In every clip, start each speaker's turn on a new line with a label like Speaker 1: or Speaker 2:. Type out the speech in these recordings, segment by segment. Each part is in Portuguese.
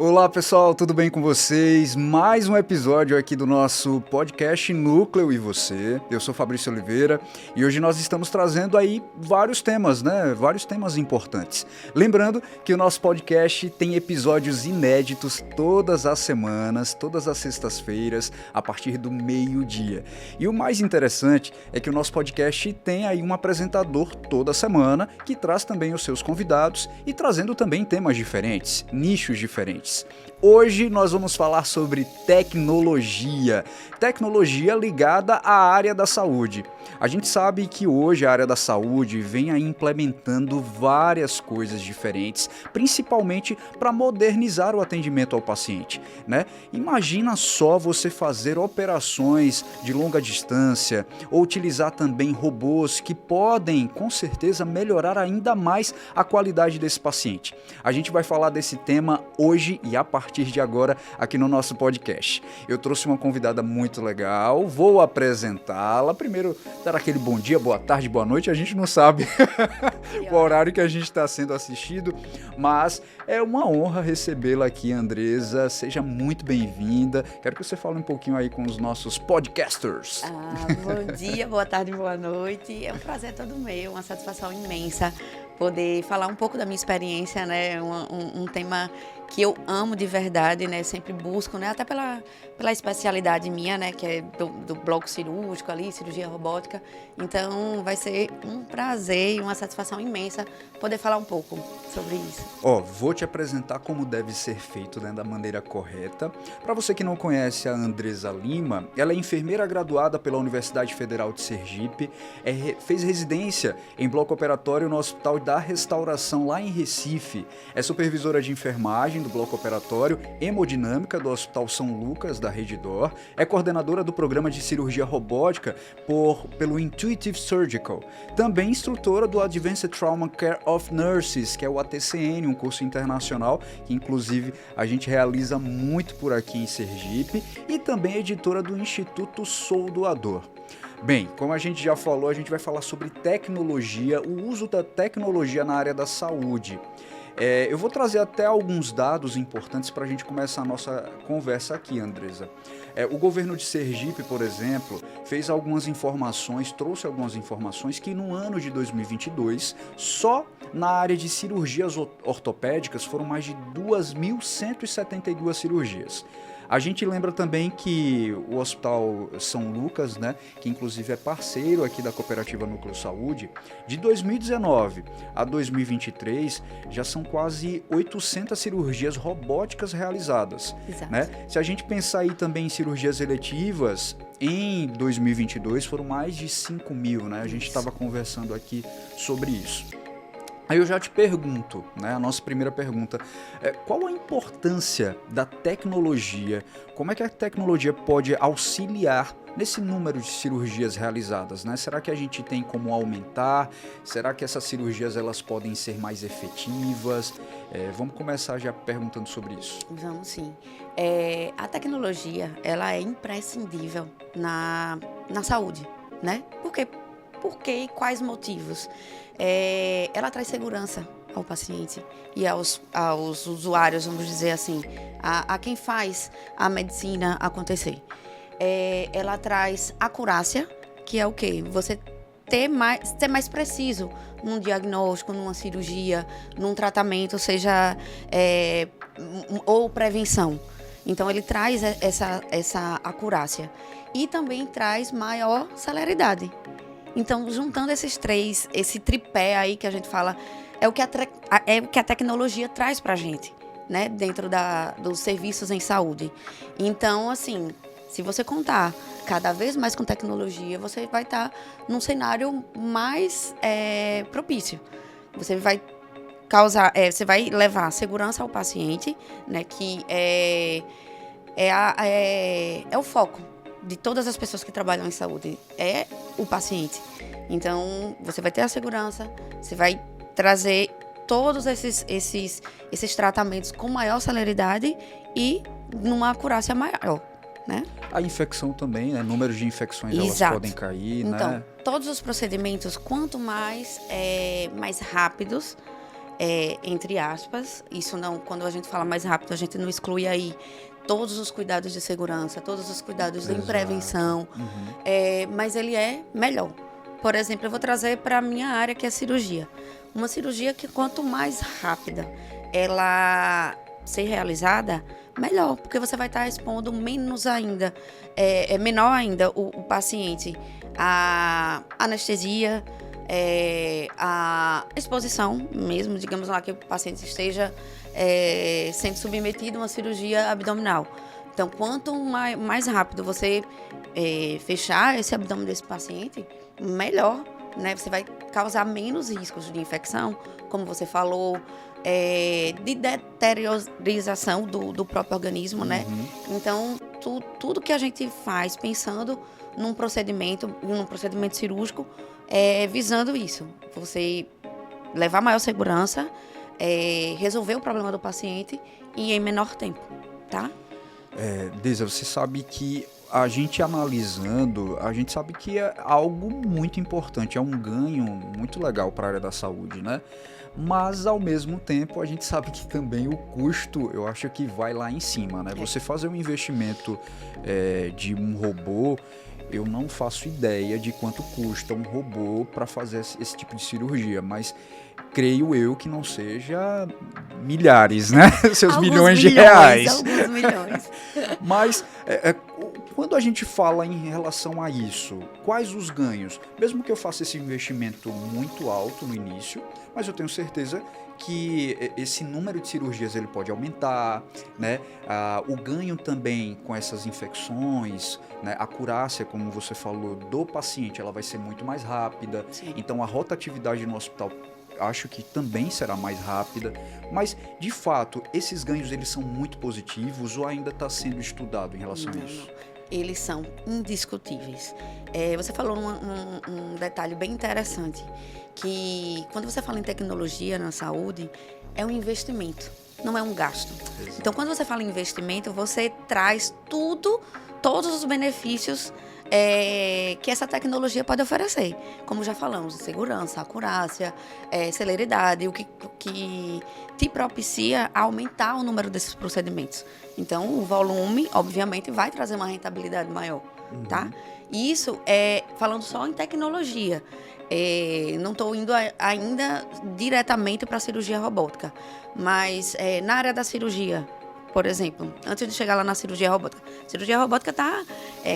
Speaker 1: Olá pessoal, tudo bem com vocês? Mais um episódio aqui do nosso podcast Núcleo e Você. Eu sou Fabrício Oliveira e hoje nós estamos trazendo aí vários temas, né? Vários temas importantes. Lembrando que o nosso podcast tem episódios inéditos todas as semanas, todas as sextas-feiras, a partir do meio-dia. E o mais interessante é que o nosso podcast tem aí um apresentador toda semana que traz também os seus convidados e trazendo também temas diferentes, nichos diferentes. Hoje nós vamos falar sobre tecnologia ligada à área da saúde. A gente sabe que hoje a área da saúde vem aí implementando várias coisas diferentes, principalmente para modernizar o atendimento ao paciente, né? Imagina só você fazer operações de longa distância ou utilizar também robôs que podem, com certeza, melhorar ainda mais a qualidade desse paciente. A gente vai falar desse tema hoje e a partir de agora aqui no nosso podcast. Eu trouxe uma convidada muito legal, vou apresentá-la. Primeiro, dar aquele bom dia, boa tarde, boa noite, a gente não sabe o horário que a gente está sendo assistido, mas é uma honra recebê-la aqui, Andresa. Seja muito bem-vinda. Quero que você fale um pouquinho aí com os nossos podcasters.
Speaker 2: Bom dia, boa tarde, boa noite. É um prazer todo meu, uma satisfação imensa poder falar um pouco da minha experiência, né? Um tema que eu amo de verdade, né? Sempre busco, né? Até pela especialidade minha, né? Que é do bloco cirúrgico ali, cirurgia robótica. Então, vai ser um prazer e uma satisfação imensa poder falar um pouco sobre isso.
Speaker 1: Vou te apresentar como deve ser feito, né, da maneira correta. Para você que não conhece a Andresa Lima, ela é enfermeira graduada pela Universidade Federal de Sergipe, fez residência em bloco operatório no Hospital da Restauração, lá em Recife. É supervisora de enfermagem do bloco operatório hemodinâmica do Hospital São Lucas, da Redditor. É coordenadora do programa de cirurgia robótica pelo Intuitive Surgical. Também instrutora do Advanced Trauma Care of Nurses, que é o ATCN, um curso internacional que inclusive a gente realiza muito por aqui em Sergipe. E também editora do Instituto Sou Doador. Bem, como a gente já falou, a gente vai falar sobre tecnologia, o uso da tecnologia na área da saúde. Eu vou trazer até alguns dados importantes para a gente começar a nossa conversa aqui, Andresa. O governo de Sergipe, por exemplo, trouxe algumas informações que no ano de 2022, só na área de cirurgias ortopédicas foram mais de 2.172 cirurgias. A gente lembra também que o Hospital São Lucas, né, que inclusive é parceiro aqui da Cooperativa Núcleo Saúde, de 2019 a 2023 já são quase 800 cirurgias robóticas realizadas.
Speaker 2: Exato.
Speaker 1: Né? Se a gente pensar aí também em cirurgias eletivas, em 2022 foram mais de 5.000, né? A gente estava conversando aqui sobre isso. Aí eu já te pergunto, né, a nossa primeira pergunta, qual a importância da tecnologia? Como é que a tecnologia pode auxiliar nesse número de cirurgias realizadas, né? Será que a gente tem como aumentar? Será que essas cirurgias elas podem ser mais efetivas? Vamos começar já perguntando sobre isso.
Speaker 2: Vamos sim. A tecnologia, ela é imprescindível na saúde, né? Por quê? Por quê e quais motivos? Ela traz segurança ao paciente e aos usuários, vamos dizer assim, a quem faz a medicina acontecer. Ela traz acurácia, que é o quê? Você ser mais preciso num diagnóstico, numa cirurgia, num tratamento, seja ou prevenção. Então, ele traz essa acurácia. E também traz maior celeridade. Então, juntando esses três, esse tripé aí que a gente fala, é o que a tecnologia traz pra gente, né? Dentro dos serviços em saúde. Então, assim, se você contar cada vez mais com tecnologia, você vai estar num cenário mais propício. Você vai você vai levar segurança ao paciente, né? Que é o foco de todas as pessoas que trabalham em saúde, é o paciente. Então, você vai ter a segurança, você vai trazer todos esses tratamentos com maior celeridade e numa acurácia maior, né?
Speaker 1: A infecção também, né? Número de infecções elas podem cair,
Speaker 2: então,
Speaker 1: né?
Speaker 2: Todos os procedimentos, quanto mais rápidos, entre aspas. Isso não, quando a gente fala mais rápido, a gente não exclui aí todos os cuidados de segurança, todos os cuidados de prevenção, mas ele é melhor. Por exemplo, eu vou trazer para a minha área, que é a cirurgia. Uma cirurgia que quanto mais rápida ela ser realizada, melhor, porque você vai estar expondo menos ainda, menor ainda o paciente à anestesia, à exposição mesmo, digamos lá que o paciente esteja sendo submetido a uma cirurgia abdominal. Então, quanto mais rápido você fechar esse abdômen desse paciente, melhor, né? Você vai causar menos riscos de infecção, como você falou, de deteriorização do próprio organismo, né? Então, tudo que a gente faz pensando num procedimento cirúrgico, visando isso. Você levar maior segurança, resolver o problema do paciente e em menor tempo, tá?
Speaker 1: Deisa, você sabe que a gente analisando, a gente sabe que é algo muito importante, é um ganho muito legal para a área da saúde, né? Mas, ao mesmo tempo, a gente sabe que também o custo, eu acho que vai lá em cima, né? Você fazer um investimento de um robô, eu não faço ideia de quanto custa um robô para fazer esse tipo de cirurgia, mas creio eu que não seja milhares, né? Seus milhões de reais.
Speaker 2: Alguns milhões.
Speaker 1: Mas quando a gente fala em relação a isso, quais os ganhos? Mesmo que eu faça esse investimento muito alto no início, mas eu tenho certeza que esse número de cirurgias ele pode aumentar, né? O ganho também com essas infecções, né? A acurácia, como você falou, do paciente, ela vai ser muito mais rápida.
Speaker 2: Sim.
Speaker 1: Então a rotatividade no hospital acho que também será mais rápida, mas de fato esses ganhos eles são muito positivos ou ainda está sendo estudado em relação a isso?
Speaker 2: Não. Eles são indiscutíveis. Você falou um detalhe bem interessante, que quando você fala em tecnologia na saúde, é um investimento, não é um gasto.
Speaker 1: Exato.
Speaker 2: Então, quando você fala em investimento, você traz todos os benefícios que essa tecnologia pode oferecer. Como já falamos, segurança, acurácia, celeridade, o que te propicia aumentar o número desses procedimentos. Então, o volume, obviamente, vai trazer uma rentabilidade maior, tá? E isso falando só em tecnologia. Não estou indo ainda diretamente para a cirurgia robótica, mas na área da cirurgia, por exemplo, antes de chegar lá na cirurgia robótica está,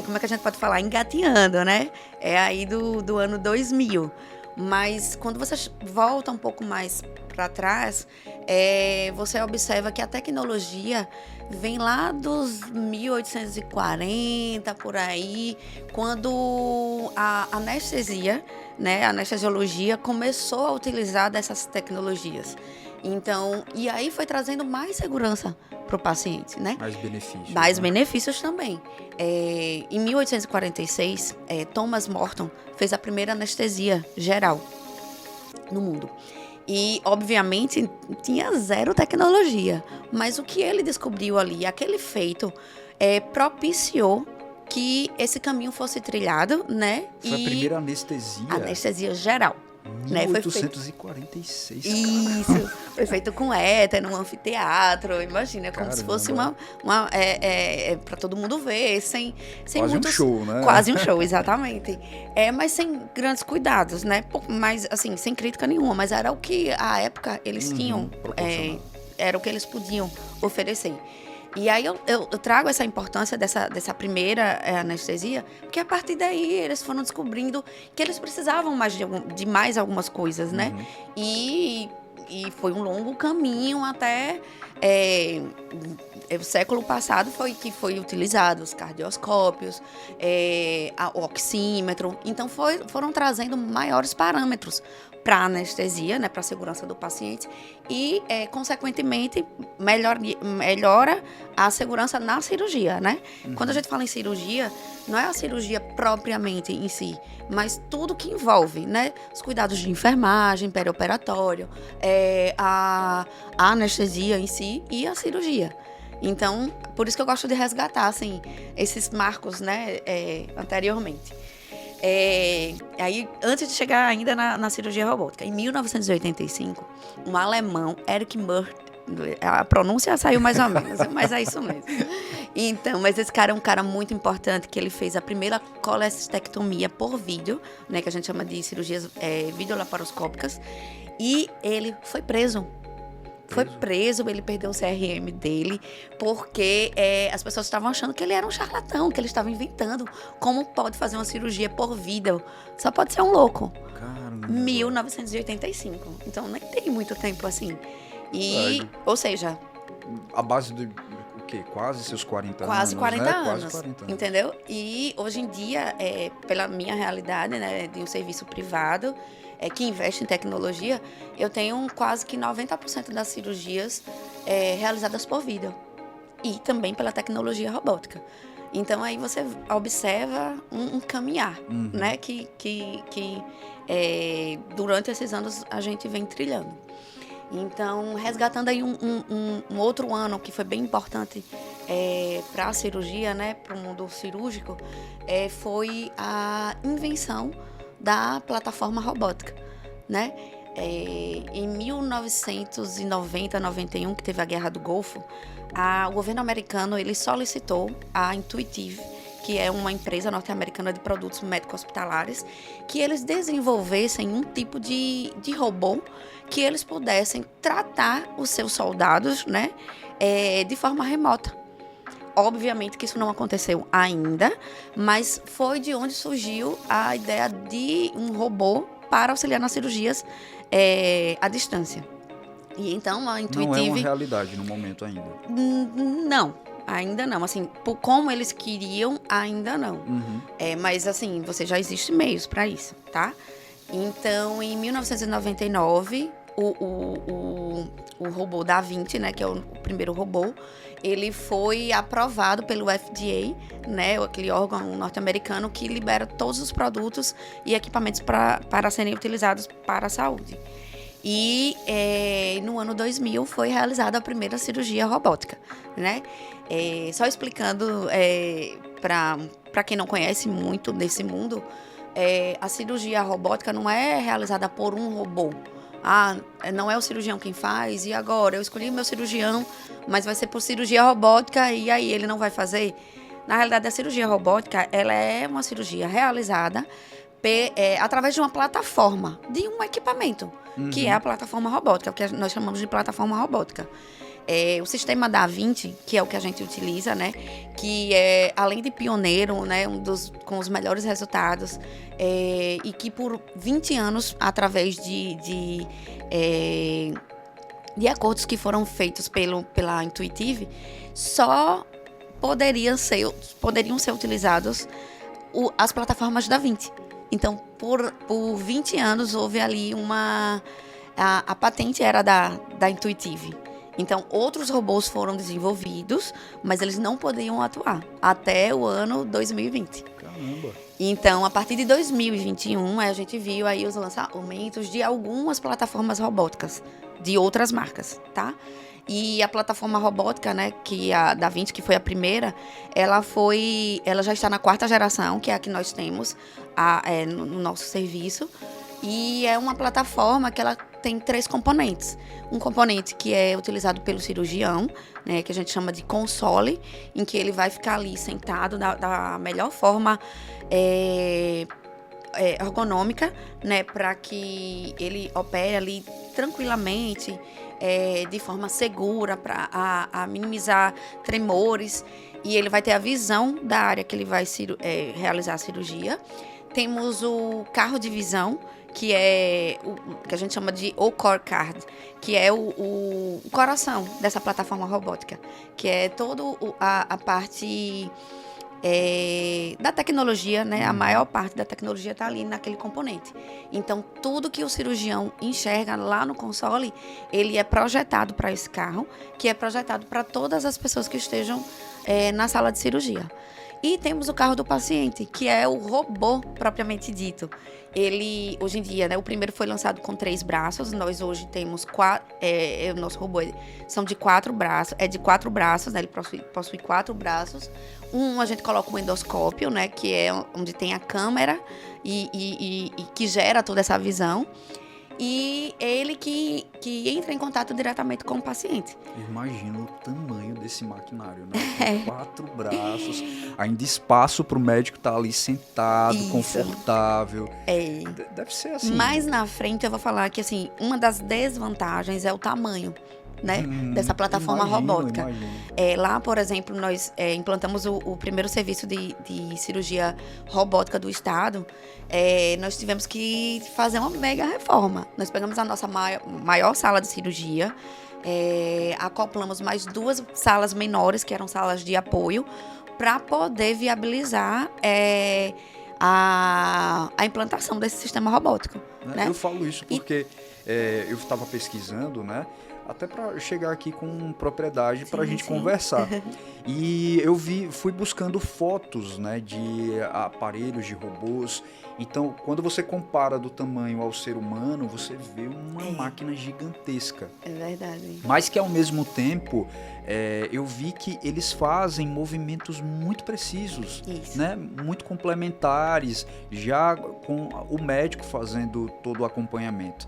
Speaker 2: como é que a gente pode falar, engateando, né? É aí do ano 2000. Mas quando você volta um pouco mais para trás, você observa que a tecnologia vem lá dos 1840, por aí, quando a anestesia, né, a anestesiologia começou a utilizar dessas tecnologias. Então, e aí foi trazendo mais segurança para o paciente, né?
Speaker 1: Mais benefícios.
Speaker 2: Mais benefícios também. Em 1846, Thomas Morton fez a primeira anestesia geral no mundo. E, obviamente, tinha zero tecnologia. Mas o que ele descobriu ali, aquele feito, propiciou que esse caminho fosse trilhado, né?
Speaker 1: Foi a primeira anestesia?
Speaker 2: Anestesia geral.
Speaker 1: 1846.
Speaker 2: Isso, foi feito com éter, num anfiteatro, imagina, como se fosse para todo mundo ver, sem
Speaker 1: quase
Speaker 2: muitos,
Speaker 1: um show, né?
Speaker 2: Quase um show, exatamente. Mas sem grandes cuidados, né? Mas, assim, sem crítica nenhuma, mas era o que, à época, eles tinham, era o que eles podiam oferecer. E aí eu trago essa importância dessa primeira anestesia, porque a partir daí eles foram descobrindo que eles precisavam de mais algumas coisas, né? E foi um longo caminho até o século passado que foi utilizado os cardioscópios, o oxímetro. Então foram trazendo maiores parâmetros para a anestesia, né, para a segurança do paciente e, consequentemente, melhora a segurança na cirurgia, né? Quando a gente fala em cirurgia, não é a cirurgia propriamente em si, mas tudo que envolve, né? Os cuidados de enfermagem, perioperatório, a anestesia em si e a cirurgia. Então, por isso que eu gosto de resgatar, assim, esses marcos, né, anteriormente. Aí, antes de chegar ainda na cirurgia robótica, em 1985, um alemão, Erich Merz, a pronúncia saiu mais ou menos, mas é isso mesmo. Então, mas esse cara é um cara muito importante, que ele fez a primeira colestectomia por vídeo, né, que a gente chama de cirurgias videolaparoscópicas, e ele foi preso. Ele perdeu o CRM dele, porque as pessoas estavam achando que ele era um charlatão, que ele estava inventando. Como pode fazer uma cirurgia por vídeo? Só pode ser um louco.
Speaker 1: Caramba.
Speaker 2: 1985. Então, nem tem muito tempo assim. Ou seja...
Speaker 1: A base de o quê? Quase seus 40
Speaker 2: quase
Speaker 1: anos,
Speaker 2: 40
Speaker 1: né?
Speaker 2: anos,
Speaker 1: Quase 40 anos.
Speaker 2: entendeu? E hoje em dia, pela minha realidade, né, de um serviço privado, que investe em tecnologia, eu tenho quase que 90% das cirurgias realizadas por vídeo. E também pela tecnologia robótica. Então, aí você observa um caminhar, né, que durante esses anos a gente vem trilhando. Então, resgatando aí um outro ano que foi bem importante para a cirurgia, né, para o mundo cirúrgico, foi a invenção da plataforma robótica, né? Em 1990, 91, que teve a Guerra do Golfo, o governo americano ele solicitou a Intuitive, que é uma empresa norte-americana de produtos médico-hospitalares, que eles desenvolvessem um tipo de robô que eles pudessem tratar os seus soldados, né, de forma remota. Obviamente que isso não aconteceu ainda, mas foi de onde surgiu a ideia de um robô para auxiliar nas cirurgias à distância. E então a Intuitive...
Speaker 1: Não é uma realidade no momento ainda.
Speaker 2: Não, ainda não. Assim, como eles queriam, ainda não. Mas assim, você já existe meios para isso, tá? Então, em 1999, o robô Da Vinci, né, que é o primeiro robô, ele foi aprovado pelo FDA, né, aquele órgão norte-americano que libera todos os produtos e equipamentos para serem utilizados para a saúde. E no ano 2000 foi realizada a primeira cirurgia robótica, né? Só explicando para quem não conhece muito desse mundo, a cirurgia robótica não é realizada por um robô. Não é o cirurgião quem faz, e agora? Eu escolhi meu cirurgião, mas vai ser por cirurgia robótica, e aí ele não vai fazer? Na realidade, a cirurgia robótica, ela é uma cirurgia realizada através de uma plataforma, de um equipamento, que é a plataforma robótica, que nós chamamos de plataforma robótica. O sistema Da Vinci, que é o que a gente utiliza, né, que é, além de pioneiro, né, com os melhores resultados, e que por 20 anos, através de acordos que foram feitos pela Intuitive, só poderiam ser utilizados as plataformas Da Vinci. Então, por 20 anos, houve ali a patente era da Intuitive. Então, outros robôs foram desenvolvidos, mas eles não podiam atuar até o ano 2020.
Speaker 1: Caramba!
Speaker 2: Então, a partir de 2021, a gente viu aí os lançamentos de algumas plataformas robóticas de outras marcas, tá? E a plataforma robótica, né, que a Da Vinci, que foi a primeira, ela já está na 4ª geração, que é a que nós temos no nosso serviço. E é uma plataforma que ela tem 3 componentes. Um componente que é utilizado pelo cirurgião, né, que a gente chama de console, em que ele vai ficar ali sentado da melhor forma ergonômica, né, para que ele opere ali tranquilamente, de forma segura, para minimizar tremores. E ele vai ter a visão da área que ele vai realizar a cirurgia. Temos o carro de visão, que é o que a gente chama de O-Core Card, que é o coração dessa plataforma robótica, que é toda a parte da tecnologia, né? A maior parte da tecnologia está ali naquele componente. Então, tudo que o cirurgião enxerga lá no console, ele é projetado para esse carro, que é projetado para todas as pessoas que estejam na sala de cirurgia. E temos o carro do paciente, que é o robô propriamente dito. Ele, hoje em dia, né, o primeiro foi lançado com 3 braços, nós hoje temos 4, o nosso robô são de 4 braços, de 4 braços, né, ele possui 4 braços. A gente coloca um endoscópio, né, que é onde tem a câmera e que gera toda essa visão. E ele que entra em contato diretamente com o paciente.
Speaker 1: Imagina o tamanho desse maquinário, né? 4 braços, ainda espaço para o médico estar ali sentado, isso, confortável. Deve ser assim.
Speaker 2: Mais na frente eu vou falar que assim, uma das desvantagens é o tamanho, né, dessa plataforma robótica. Lá, por exemplo, nós implantamos o primeiro serviço de cirurgia robótica do estado. Nós tivemos que fazer uma mega reforma. Nós pegamos a nossa maior sala de cirurgia, acoplamos mais 2 salas menores, que eram salas de apoio, para poder viabilizar a implantação desse sistema robótico. Né?
Speaker 1: Eu falo isso porque eu estava pesquisando, né? Até para chegar aqui com propriedade para a gente conversar. E eu fui buscando fotos, né, de aparelhos, de robôs. Então, quando você compara do tamanho ao ser humano, você vê uma máquina gigantesca.
Speaker 2: É verdade.
Speaker 1: Mas que, ao mesmo tempo, eu vi que eles fazem movimentos muito precisos, né, muito complementares, já com o médico fazendo todo o acompanhamento.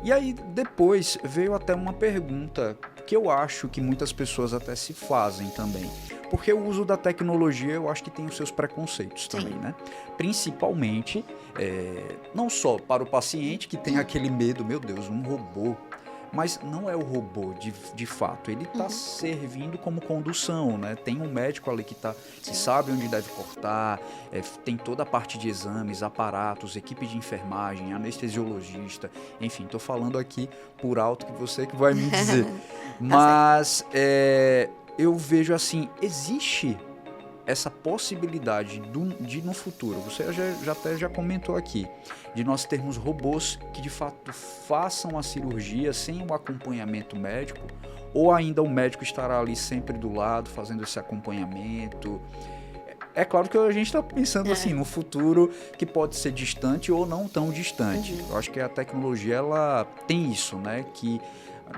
Speaker 1: E aí, depois, veio até uma pergunta que eu acho que muitas pessoas até se fazem também. Porque o uso da tecnologia, eu acho que tem os seus preconceitos também, né? Principalmente, não só para o paciente que tem aquele medo, meu Deus, um robô. Mas não é o robô de fato, ele está servindo como condução, né? Tem um médico ali que sabe onde deve cortar, tem toda a parte de exames, aparatos, equipe de enfermagem, anestesiologista, enfim, estou falando aqui por alto que você que vai me dizer. Mas eu vejo assim, existe essa possibilidade de no futuro, você já comentou aqui, de nós termos robôs que de fato façam a cirurgia sem o acompanhamento médico, ou ainda o médico estará ali sempre do lado fazendo esse acompanhamento. É claro que a gente está pensando assim, no futuro que pode ser distante ou não tão distante. Eu acho que a tecnologia ela tem isso, né? Que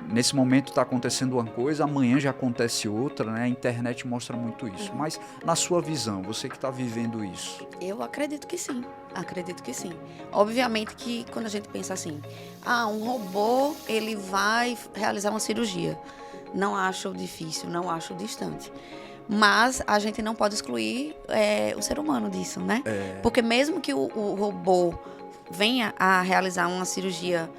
Speaker 1: nesse momento está acontecendo uma coisa, amanhã já acontece outra, né? A internet mostra muito isso. Mas, na sua visão, você que está vivendo isso?
Speaker 2: Eu acredito que sim. Obviamente que quando a gente pensa assim, um robô, ele vai realizar uma cirurgia. Não acho difícil, não acho distante. Mas a gente não pode excluir o ser humano disso, né? Porque mesmo que o robô venha a realizar uma cirurgia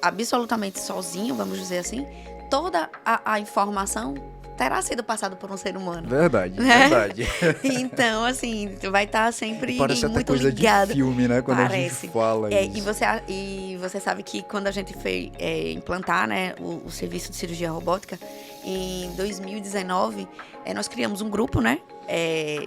Speaker 2: absolutamente sozinho, vamos dizer assim, toda a informação terá sido passada por um ser humano.
Speaker 1: Verdade, verdade.
Speaker 2: Então, assim, vai estar sempre
Speaker 1: parece
Speaker 2: muito
Speaker 1: até coisa
Speaker 2: ligado.
Speaker 1: De filme, né? Quando a gente fala isso.
Speaker 2: E você sabe que quando a gente foi implantar, né, o serviço de cirurgia robótica, em 2019, nós criamos um grupo, né,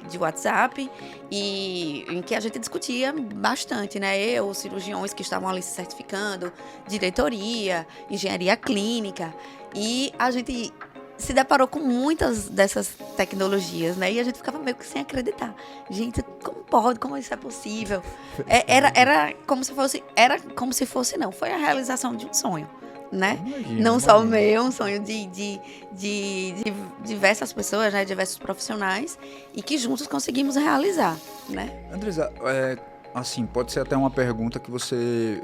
Speaker 2: de WhatsApp, em que a gente discutia bastante, né? Os cirurgiões que estavam ali se certificando, diretoria, engenharia clínica, e a gente se deparou com muitas dessas tecnologias, né? E a gente ficava meio que sem acreditar. Gente, como pode? Como isso é possível? Era como se fosse, não. Foi a realização de um sonho, né? Não só o meu, um sonho de diversas pessoas, né? Diversos profissionais, e que juntos conseguimos realizar, né?
Speaker 1: Andresa, assim, pode ser até uma pergunta que você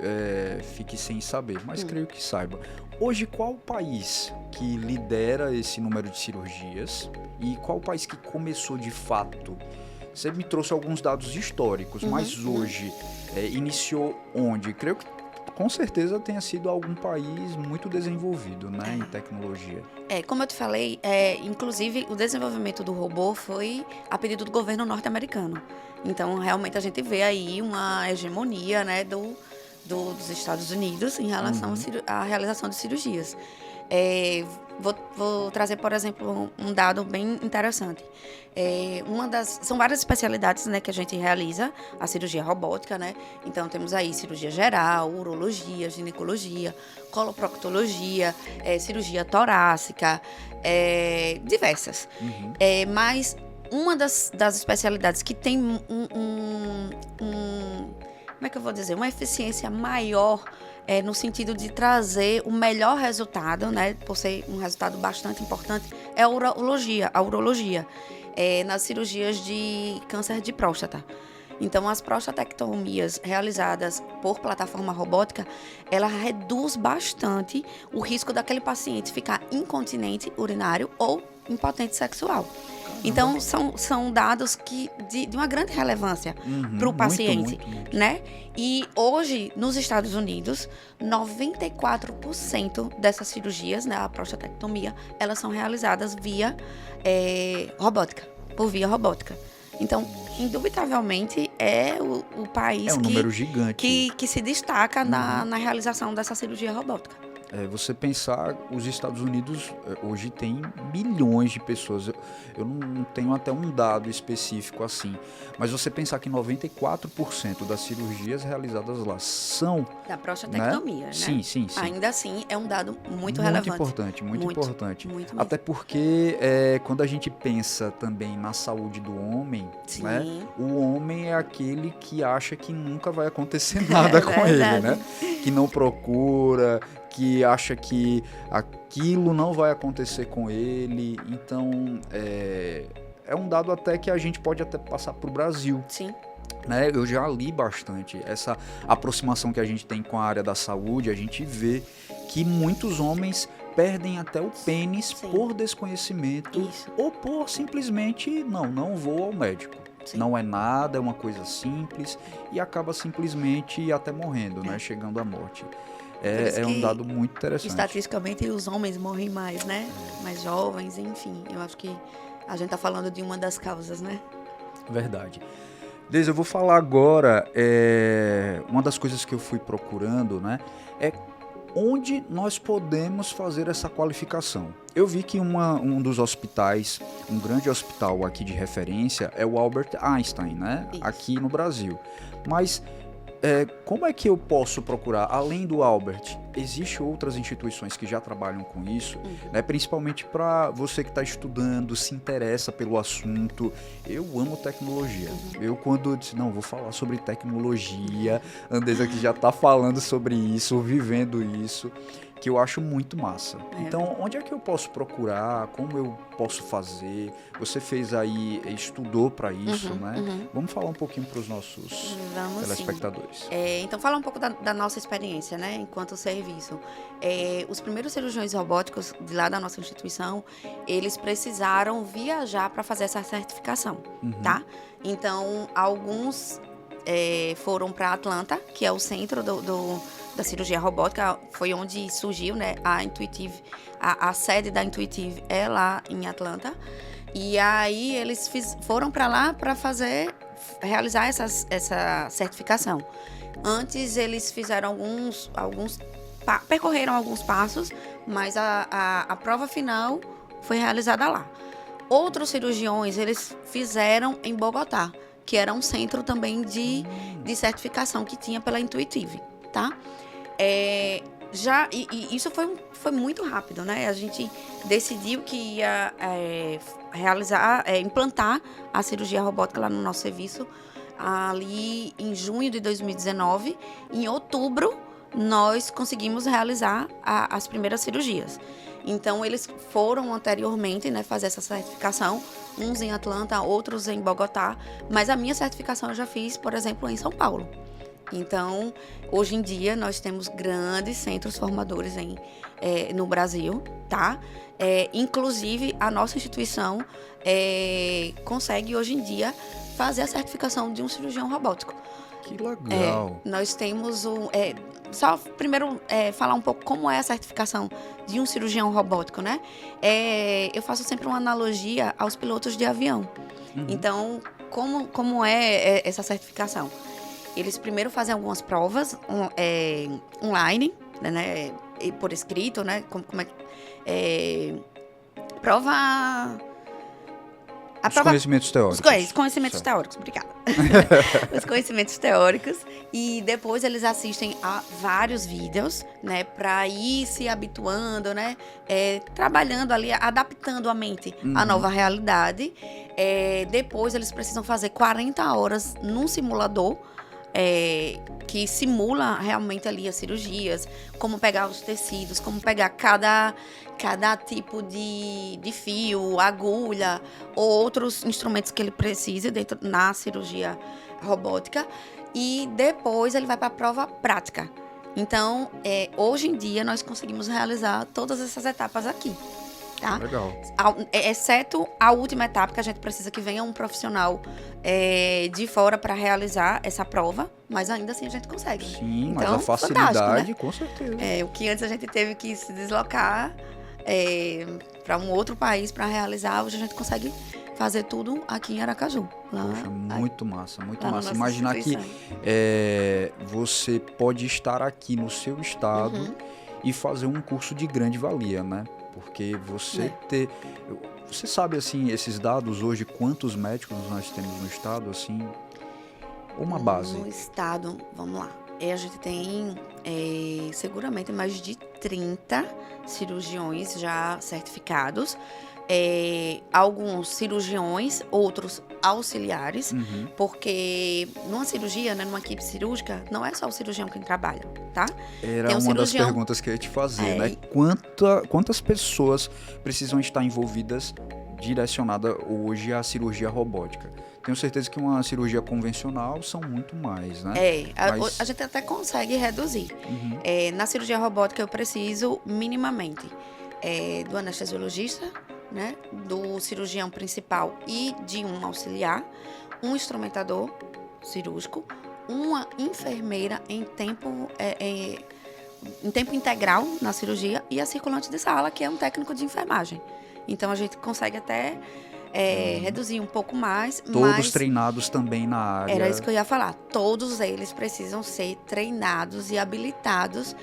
Speaker 1: fique sem saber, mas creio que saiba. Hoje, qual o país que lidera esse número de cirurgias e qual o país que começou de fato? Você me trouxe alguns dados históricos, mas hoje iniciou onde? Creio que com certeza tenha sido algum país muito desenvolvido, né, em tecnologia.
Speaker 2: Como eu te falei, inclusive o desenvolvimento do robô foi a pedido do governo norte-americano. Então, realmente a gente vê aí uma hegemonia, né, dos Estados Unidos em relação à realização de cirurgias. Vou trazer, por exemplo, um dado bem interessante. São várias especialidades, né, que a gente realiza, a cirurgia robótica, né? Então, temos aí cirurgia geral, urologia, ginecologia, coloproctologia, cirurgia torácica, diversas.
Speaker 1: Uhum.
Speaker 2: Mas uma das especialidades que tem como é que eu vou dizer? Uma eficiência maior no sentido de trazer o melhor resultado, né? Por ser um resultado bastante importante, é a urologia. Nas cirurgias de câncer de próstata. Então, as prostatectomias realizadas por plataforma robótica, ela reduz bastante o risco daquele paciente ficar incontinente urinário ou impotente sexual. Então, são dados de uma grande relevância para o paciente,
Speaker 1: muito.
Speaker 2: né? E hoje, nos Estados Unidos, 94% dessas cirurgias, né, a prostatectomia, elas são realizadas via robótica, por via robótica. Então, indubitavelmente, é o país
Speaker 1: um número gigante.
Speaker 2: que se destaca na realização dessa cirurgia robótica.
Speaker 1: Você pensar, os Estados Unidos hoje tem milhões de pessoas, eu não tenho até um dado específico assim, mas você pensar que 94% das cirurgias realizadas lá são...
Speaker 2: Da prostatectomia, né?
Speaker 1: Sim.
Speaker 2: Ainda assim, é um dado muito relevante.
Speaker 1: Muito importante.
Speaker 2: Muito mesmo.
Speaker 1: Até porque quando a gente pensa também na saúde do homem, né, o homem é aquele que acha que nunca vai acontecer nada com ele, né? Que não procura, que acha que aquilo não vai acontecer com ele. Então, é um dado até que a gente pode até passar para o Brasil.
Speaker 2: Sim.
Speaker 1: Né? Eu já li bastante essa aproximação que a gente tem com a área da saúde. A gente vê que muitos homens perdem até o pênis por desconhecimento ou por simplesmente não vou ao médico. Sim. Não é nada, é uma coisa simples e acaba simplesmente até morrendo, né? Chegando à morte. É um dado muito interessante.
Speaker 2: Estatisticamente, os homens morrem mais, né? Mais jovens, enfim. Eu acho que a gente está falando de uma das causas, né?
Speaker 1: Verdade. Deise, eu vou falar agora, uma das coisas que eu fui procurando, né? É onde nós podemos fazer essa qualificação. Eu vi que um dos hospitais, um grande hospital aqui de referência, é o Albert Einstein, né?
Speaker 2: Isso.
Speaker 1: Aqui no Brasil. Mas... como é que eu posso procurar, além do Albert, existem outras instituições que já trabalham com isso, né? Principalmente para você que está estudando, se interessa pelo assunto. Eu amo tecnologia. Eu quando disse, vou falar sobre tecnologia, Andrés aqui já está falando sobre isso, vivendo isso, que eu acho muito massa. Então, onde é que eu posso procurar? Como eu posso fazer? Você fez aí, estudou para isso, né? Vamos falar um pouquinho para os nossos telespectadores.
Speaker 2: Então, falar um pouco da nossa experiência, né? Enquanto serviço. Os primeiros cirurgiões robóticos de lá da nossa instituição, eles precisaram viajar para fazer essa certificação, tá? Então, alguns foram para Atlanta, que é o centro da cirurgia robótica, foi onde surgiu, né, a Intuitive, a sede da Intuitive é lá em Atlanta, e aí eles foram para lá para realizar essa certificação. Antes eles fizeram percorreram alguns passos, mas a prova final foi realizada lá. Outros cirurgiões, eles fizeram em Bogotá, que era um centro também de certificação que tinha pela Intuitive, tá? Isso foi muito rápido, né? A gente decidiu que ia implantar a cirurgia robótica lá no nosso serviço ali em junho de 2019. Em outubro, nós conseguimos realizar as primeiras cirurgias. Então, eles foram anteriormente, né, fazer essa certificação, uns em Atlanta, outros em Bogotá, mas a minha certificação eu já fiz, por exemplo, em São Paulo. Então, hoje em dia, nós temos grandes centros formadores no Brasil, tá? Inclusive, a nossa instituição consegue, hoje em dia, fazer a certificação de um cirurgião robótico.
Speaker 1: Que legal!
Speaker 2: Nós temos só primeiro falar um pouco como é a certificação de um cirurgião robótico, né? Eu faço sempre uma analogia aos pilotos de avião. Então, como é essa certificação? Eles primeiro fazem algumas provas online, né, por escrito, né? Como é prova...
Speaker 1: Os conhecimentos teóricos.
Speaker 2: Os conhecimentos teóricos, obrigada. Os conhecimentos teóricos. E depois eles assistem a vários vídeos, né? Para ir se habituando, né? Trabalhando ali, adaptando a mente à nova realidade. Depois eles precisam fazer 40 horas num simulador, que simula realmente ali as cirurgias, como pegar os tecidos, como pegar cada tipo de fio, agulha ou outros instrumentos que ele precise na cirurgia robótica. E depois ele vai para a prova prática. Então, hoje em dia, nós conseguimos realizar todas essas etapas aqui. Tá?
Speaker 1: Legal.
Speaker 2: Exceto a última etapa, que a gente precisa que venha um profissional de fora para realizar essa prova, mas ainda assim a gente consegue.
Speaker 1: Sim,
Speaker 2: então,
Speaker 1: mas a facilidade,
Speaker 2: né?
Speaker 1: Com certeza.
Speaker 2: O que antes a gente teve que se deslocar para um outro país para realizar, hoje a gente consegue fazer tudo aqui em Aracaju.
Speaker 1: Poxa, muito massa, muito massa.
Speaker 2: Imaginar
Speaker 1: que você pode estar aqui no seu estado e fazer um curso de grande valia, né? Porque você sabe, assim, esses dados hoje, quantos médicos nós temos no estado, assim, uma base?
Speaker 2: No estado, vamos lá, a gente tem seguramente mais de 30 cirurgiões já certificados, alguns cirurgiões, outros auxiliares, porque numa cirurgia, né, numa equipe cirúrgica, não é só o cirurgião quem trabalha, tá?
Speaker 1: Era uma das perguntas que eu ia te fazer, né? Quantas pessoas precisam estar envolvidas, direcionada hoje à cirurgia robótica? Tenho certeza que uma cirurgia convencional são muito mais, né?
Speaker 2: A gente até consegue reduzir. Na cirurgia robótica eu preciso minimamente do anestesiologista, né, do cirurgião principal e de um auxiliar, um instrumentador cirúrgico, uma enfermeira em tempo integral na cirurgia e a circulante de sala, que é um técnico de enfermagem. Então a gente consegue até reduzir um pouco mais.
Speaker 1: Todos treinados também na área.
Speaker 2: Era isso que eu ia falar. Todos eles precisam ser treinados e habilitados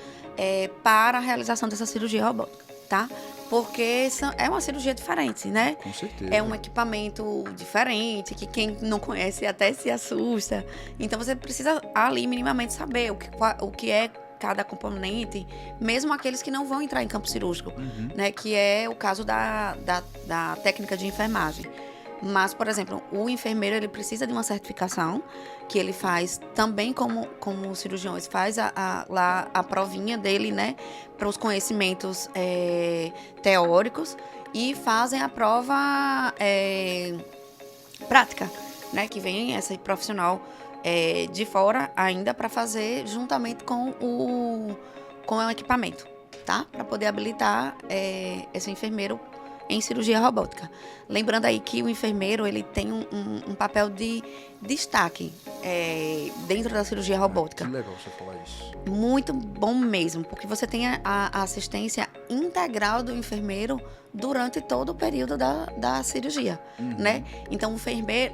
Speaker 2: para a realização dessa cirurgia robótica, tá? Porque é uma cirurgia diferente, né?
Speaker 1: Com certeza.
Speaker 2: É um equipamento diferente, que quem não conhece até se assusta. Então, você precisa ali minimamente saber o que é cada componente, mesmo aqueles que não vão entrar em campo cirúrgico, né? Que é o caso da técnica de enfermagem. Mas, por exemplo, o enfermeiro ele precisa de uma certificação que ele faz também como os cirurgiões, faz lá a provinha dele, né, para os conhecimentos teóricos e fazem a prova prática, né, que vem esse profissional de fora ainda para fazer juntamente com o equipamento, tá? Para poder habilitar esse enfermeiro em cirurgia robótica. Lembrando aí que o enfermeiro ele tem um papel de destaque dentro da cirurgia robótica.
Speaker 1: Que legal você falar isso.
Speaker 2: Muito bom mesmo, porque você tem a assistência integral do enfermeiro durante todo o período da cirurgia, né? Então,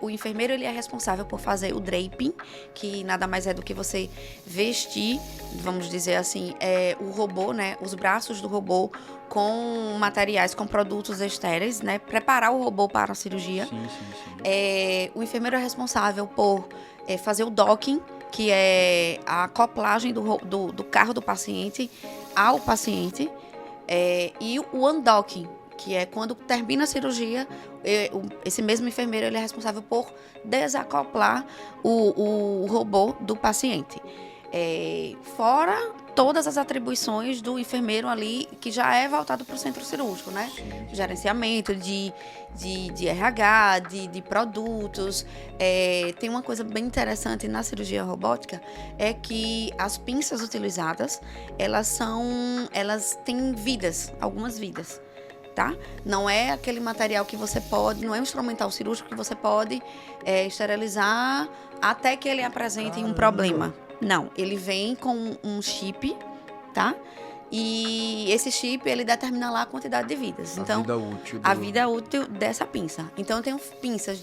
Speaker 2: o enfermeiro ele é responsável por fazer o draping, que nada mais é do que você vestir, vamos dizer assim, o robô, né? Os braços do robô com materiais, com produtos estéreis, né? Preparar o robô para a cirurgia.
Speaker 1: Sim.
Speaker 2: O enfermeiro é responsável por fazer o docking, que é a acoplagem do carro do paciente ao paciente, e o undocking, que é quando termina a cirurgia, esse mesmo enfermeiro ele é responsável por desacoplar o robô do paciente. Fora todas as atribuições do enfermeiro ali, que já é voltado para o centro cirúrgico, né?
Speaker 1: Sim.
Speaker 2: Gerenciamento de RH, de produtos. Tem uma coisa bem interessante na cirurgia robótica, é que as pinças utilizadas, elas têm vidas, algumas vidas. Tá? Não é aquele material que você pode, não é um instrumental cirúrgico que você pode esterilizar até que ele apresente um problema. Não, ele vem com um chip, tá? E esse chip, ele determina lá a quantidade de vidas. Então, a vida útil dessa pinça. Então, eu tenho pinças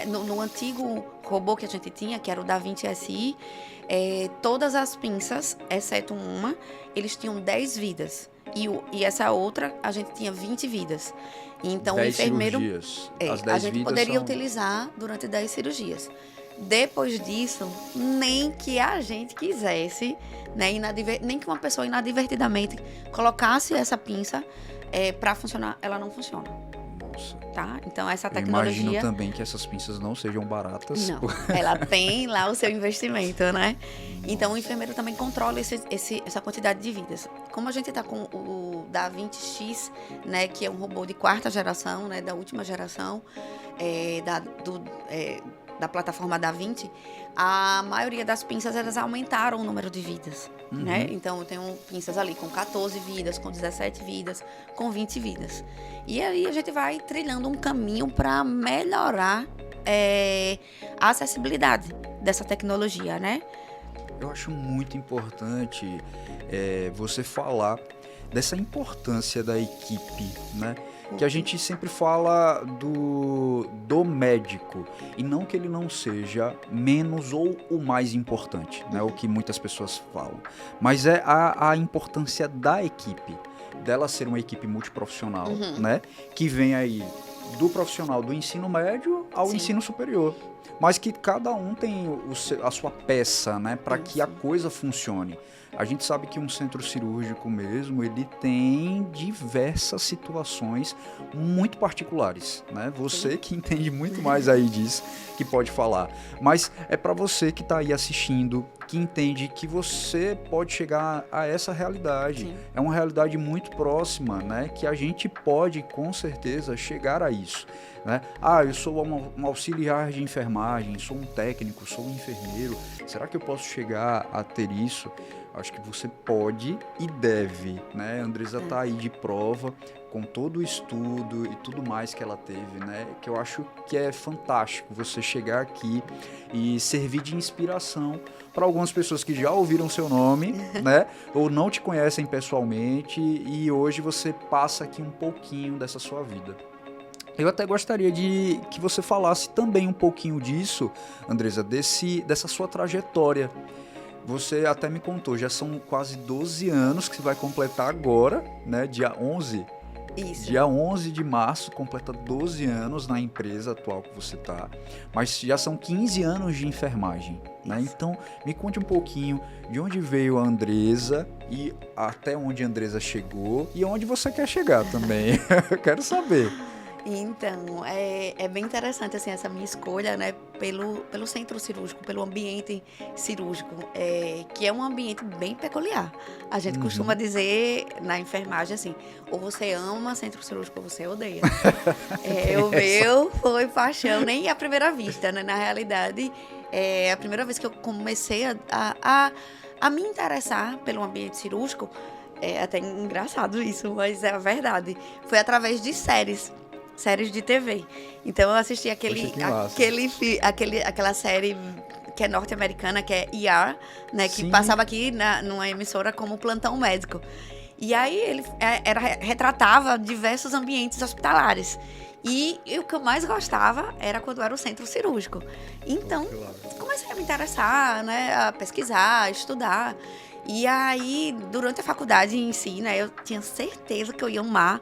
Speaker 2: no antigo robô que a gente tinha, que era o Da Vinci SI, todas as pinças, exceto uma, eles tinham 10 vidas. E essa outra, a gente tinha 20 vidas. Então,
Speaker 1: 10
Speaker 2: o enfermeiro...
Speaker 1: cirurgias.
Speaker 2: a gente poderia utilizar durante 10 cirurgias. Depois disso, nem que a gente quisesse, né, nem que uma pessoa inadvertidamente colocasse essa pinça para funcionar, ela não funciona.
Speaker 1: Nossa.
Speaker 2: Tá? Então, essa tecnologia...
Speaker 1: Eu imagino também que essas pinças não sejam baratas.
Speaker 2: Não, ela tem lá o seu investimento, né? Então, o enfermeiro também controla essa quantidade de vidas. Como a gente está com o Da Vinci X, né, que é um robô de 4ª geração, né, da última geração, da plataforma Da Vinci, a maioria das pinças, elas aumentaram o número de vidas, né? Então, eu tenho pinças ali com 14 vidas, com 17 vidas, com 20 vidas. E aí, a gente vai trilhando um caminho para melhorar a acessibilidade dessa tecnologia, né?
Speaker 1: Eu acho muito importante você falar dessa importância da equipe, né? Que a gente sempre fala do médico, e não que ele não seja menos ou o mais importante, né? O que muitas pessoas falam, mas é a importância da equipe, dela ser uma equipe multiprofissional, né? Que vem aí do profissional do ensino médio ao ensino superior, mas que cada um tem a sua peça, né? Para que a coisa funcione. A gente sabe que um centro cirúrgico mesmo, ele tem diversas situações muito particulares, né? Você que entende muito mais aí disso, que pode falar. Mas é para você que está aí assistindo, que entende que você pode chegar a essa realidade. Sim. É uma realidade muito próxima, né? Que a gente pode, com certeza, chegar a isso, né? Eu sou um auxiliar de enfermagem, sou um técnico, sou um enfermeiro. Será que eu posso chegar a ter isso? Acho que você pode e deve, né? A Andresa está aí de prova, com todo o estudo e tudo mais que ela teve, né? Que eu acho que é fantástico você chegar aqui e servir de inspiração para algumas pessoas que já ouviram seu nome, né? Ou não te conhecem pessoalmente, e hoje você passa aqui um pouquinho dessa sua vida. Eu até gostaria de que você falasse também um pouquinho disso, Andresa, dessa sua trajetória. Você até me contou, já são quase 12 anos que você vai completar agora, né? Dia 11. Isso. Dia 11 de março, completa 12 anos na empresa atual que você está. Mas já são 15 anos de enfermagem, né? Então, me conte um pouquinho de onde veio a Andresa e até onde a Andresa chegou e onde você quer chegar também. Eu quero saber.
Speaker 2: Então, é bem interessante assim, essa minha escolha, né, pelo centro cirúrgico, pelo ambiente cirúrgico, que é um ambiente bem peculiar. A gente costuma dizer na enfermagem assim, ou você ama centro cirúrgico ou você odeia. O meu foi paixão, nem à primeira vista, né? Na realidade, a primeira vez que eu comecei a me interessar pelo ambiente cirúrgico, é até engraçado isso, mas é a verdade, foi através de séries de TV. Então eu assisti aquela série que é norte-americana, que é ER, né, que passava aqui numa emissora como Plantão Médico. E aí ele retratava diversos ambientes hospitalares. E o que eu mais gostava era quando era o centro cirúrgico. Então, comecei a me interessar, né, a pesquisar, a estudar. E aí, durante a faculdade em si, né, eu tinha certeza que eu ia amar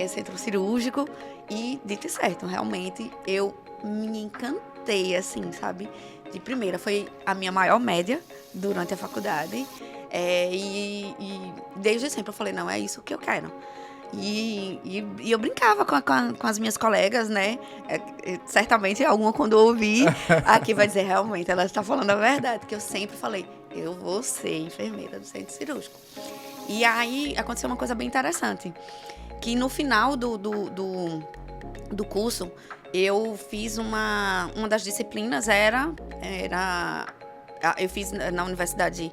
Speaker 2: centro cirúrgico. E, dito e certo, realmente, eu me encantei, assim, sabe? De primeira, foi a minha maior média durante a faculdade. E desde sempre eu falei, não, é isso que eu quero. E eu brincava com as minhas colegas, né? Certamente alguma, quando eu ouvir, aqui vai dizer, realmente, ela está falando a verdade. Que eu sempre falei, eu vou ser enfermeira do centro cirúrgico. E aí, aconteceu uma coisa bem interessante. Que no final do curso, eu fiz uma das disciplinas, eu fiz na Universidade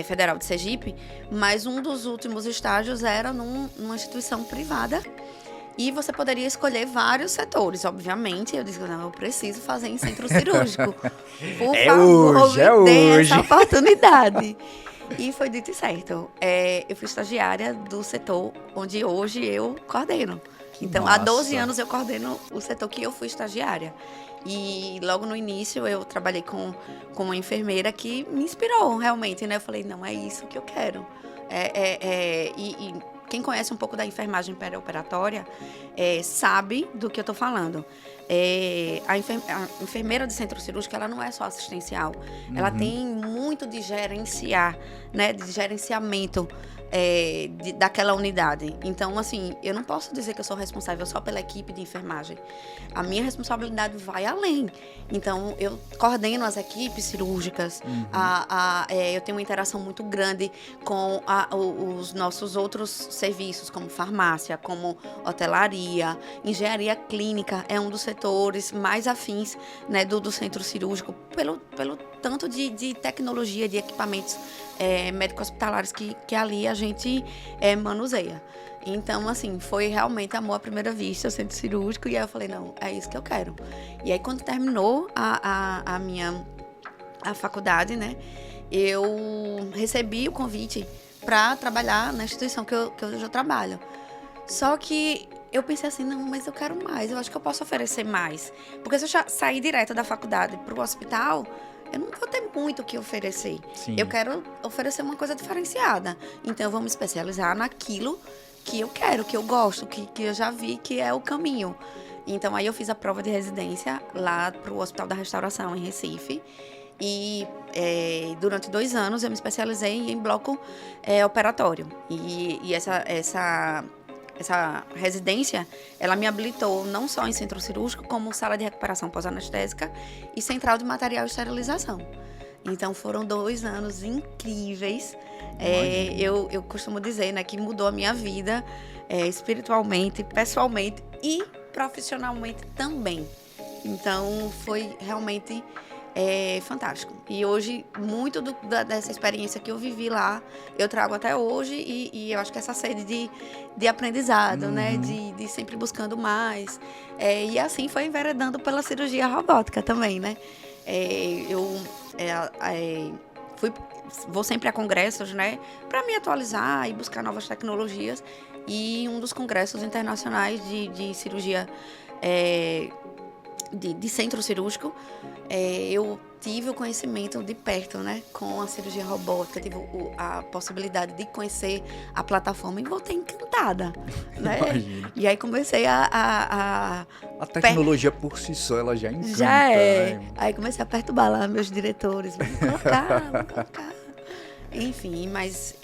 Speaker 2: Federal de Sergipe, mas um dos últimos estágios era numa instituição privada, e você poderia escolher vários setores, obviamente. Eu disse, não, eu preciso fazer em centro cirúrgico. Por favor, me dê essa oportunidade. E foi dito e certo. Eu fui estagiária do setor onde hoje eu coordeno. Então, há 12
Speaker 1: Massa.
Speaker 2: anos eu coordeno o setor que eu fui estagiária. E logo no início eu trabalhei com uma enfermeira que me inspirou realmente, né? Eu falei, não, é isso que eu quero. E quem conhece um pouco da enfermagem perioperatória sabe do que eu estou falando. A enfermeira de centro cirúrgico, ela não é só assistencial. Ela tem muito de gerenciar, né? De gerenciamento daquela unidade. Então, assim, eu não posso dizer que eu sou responsável só pela equipe de enfermagem. A minha responsabilidade vai além. Então, eu coordeno as equipes cirúrgicas, eu tenho uma interação muito grande com os nossos outros serviços, como farmácia, como hotelaria, engenharia clínica, é um dos setores mais afins, né, do centro cirúrgico, pelo tanto de tecnologia, de equipamentos médico-hospitalares que ali a gente manuseia. Então, assim, foi realmente amor à primeira vista, o centro cirúrgico, e aí eu falei, não, é isso que eu quero. E aí, quando terminou a minha faculdade, né, eu recebi o convite para trabalhar na instituição que eu já trabalho. Só que eu pensei assim, não, mas eu quero mais, eu acho que eu posso oferecer mais. Porque se eu sair direto da faculdade para o hospital, eu não vou ter muito o que oferecer.
Speaker 1: Sim.
Speaker 2: Eu quero oferecer uma coisa diferenciada. Então, eu vou me especializar naquilo que eu quero, que eu gosto, que eu já vi que é o caminho. Então, aí eu fiz a prova de residência lá para o Hospital da Restauração, em Recife. E durante 2 anos eu me especializei em bloco operatório. E essa residência, ela me habilitou não só em centro cirúrgico, como sala de recuperação pós-anestésica e central de material e esterilização. Então, foram 2 anos incríveis. Eu costumo dizer, né, que mudou a minha vida espiritualmente, pessoalmente e profissionalmente também. Então, foi realmente fantástico. E hoje, muito dessa experiência que eu vivi lá, eu trago até hoje e eu acho que essa sede de aprendizado, né? De sempre buscando mais. E assim foi enveredando pela cirurgia robótica também, né? Vou sempre a congressos, né? Para me atualizar e buscar novas tecnologias. E um dos congressos internacionais de cirurgia de centro cirúrgico, eu tive o conhecimento de perto, né, com a cirurgia robótica, tive a possibilidade de conhecer a plataforma e voltei encantada, né?
Speaker 1: Imagino.
Speaker 2: E aí comecei
Speaker 1: A tecnologia por si só, ela já encanta,
Speaker 2: já
Speaker 1: né?
Speaker 2: Aí comecei a perturbar lá meus diretores, vamos colocar. Enfim, mas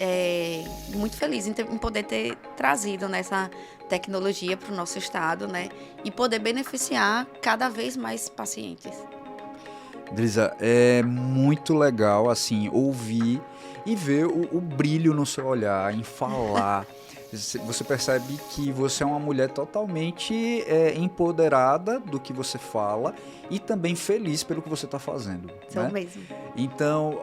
Speaker 2: muito feliz em poder ter trazido nessa tecnologia para o nosso estado, né? E poder beneficiar cada vez mais pacientes.
Speaker 1: Drisa, é muito legal, assim, ouvir e ver o brilho no seu olhar, em falar. Você percebe que você é uma mulher totalmente empoderada do que você fala e também feliz pelo que você está fazendo.
Speaker 2: Sou
Speaker 1: né?
Speaker 2: mesmo.
Speaker 1: Então,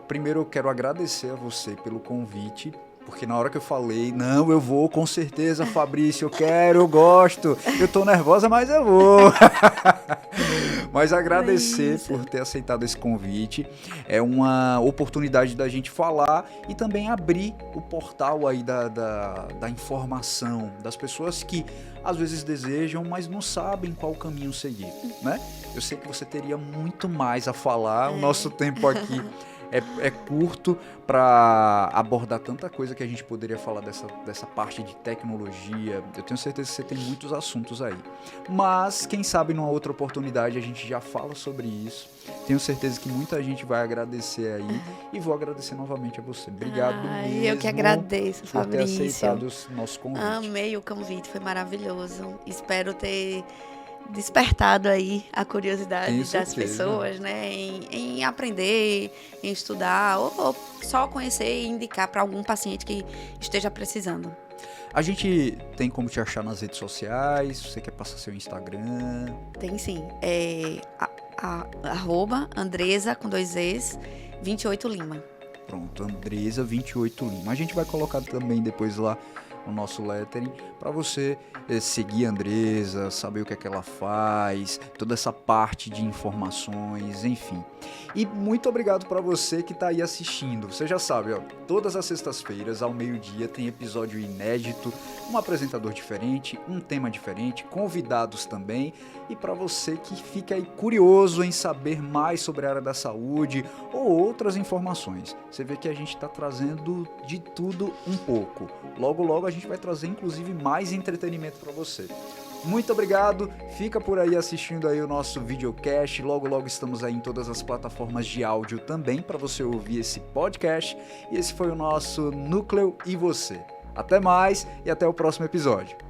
Speaker 1: primeiro eu quero agradecer a você pelo convite, porque na hora que eu falei, não, eu vou com certeza, Fabrício, eu quero, eu gosto, eu tô nervosa, mas eu vou. Mas agradecer por ter aceitado esse convite, é uma oportunidade da gente falar e também abrir o portal aí da informação, das pessoas que às vezes desejam, mas não sabem qual caminho seguir, né? Eu sei que você teria muito mais a falar, o nosso tempo aqui é curto para abordar tanta coisa que a gente poderia falar dessa parte de tecnologia. Eu tenho certeza que você tem muitos assuntos aí. Mas, quem sabe, numa outra oportunidade a gente já fala sobre isso. Tenho certeza que muita gente vai agradecer aí. E vou agradecer novamente a você. Obrigado mesmo.
Speaker 2: Eu que agradeço,
Speaker 1: por
Speaker 2: Fabrício.
Speaker 1: ter aceitado o nosso convite.
Speaker 2: Amei o convite, foi maravilhoso. Espero ter despertado aí a curiosidade das pessoas, né, em aprender, em estudar, ou só conhecer e indicar para algum paciente que esteja precisando.
Speaker 1: A gente tem como te achar nas redes sociais? Você quer passar seu Instagram?
Speaker 2: Tem sim, @Andresa com 2 Es 28 Lima.
Speaker 1: Pronto, Andresa 28 Lima. A gente vai colocar também depois lá no nosso lettering para você seguir a Andresa, saber o que é que ela faz, toda essa parte de informações, enfim. E muito obrigado para você que está aí assistindo. Você já sabe, ó, todas as sextas-feiras ao meio-dia tem episódio inédito, um apresentador diferente, um tema diferente, convidados também. E para você que fica aí curioso em saber mais sobre a área da saúde ou outras informações, você vê que a gente está trazendo de tudo um pouco. Logo, logo a gente vai trazer inclusive mais entretenimento para você. Muito obrigado, fica por aí assistindo aí o nosso videocast, logo logo estamos aí em todas as plataformas de áudio também para você ouvir esse podcast, e esse foi o nosso Núcleo e Você. Até mais e até o próximo episódio.